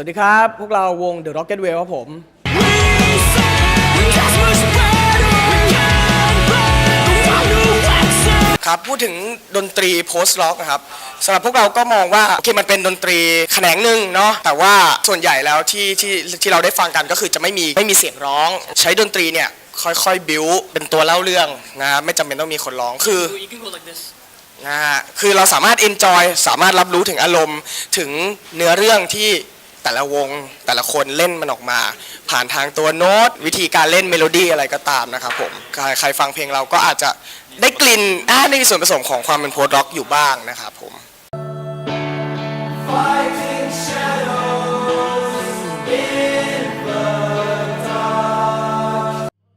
วัสดีครับพวกเราวง The Rocket Wave ครับผมครับพูดถึงดนตรี Post Rock นะครับสำหรับพวกเราก็มองว่าโอเคมันเป็นดนตรีแขนงหนึ่งเนาะแต่ว่าส่วนใหญ่แล้วที่เราได้ฟังกันก็คือจะไม่มีเสียงร้องใช้ดนตรีเนี่ยค่อยๆบิวเป็นตัวเล่าเรื่องนะไม่จำเป็นต้องมีคนร้องคือคือเราสามารถ enjoy สามารถรับรู้ถึงอารมณ์ถึงเนื้อเรื่องที่แต่ละวงแต่ละคนเล่นมันออกมาผ่านทางตัวโน้ตวิธีการเล่นเมโลดี้อะไรก็ตามนะครับผมใครฟังเพลงเราก็อาจจะได้กลิ่นได้มีส่วนผสมของความเป็นโพสต์ร็อกอยู่บ้างนะครับผมเ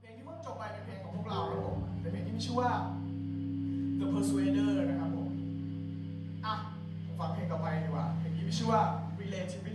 พลงที่เพิ่งจบไปเป็นเพลงของพวกเราครับผมเป็นเพลงที่มีชื่อว่า The Persuader นะครับผมฟังเพลงต่อไปดีกว่าเพลงที่มีชื่อว่า Relativity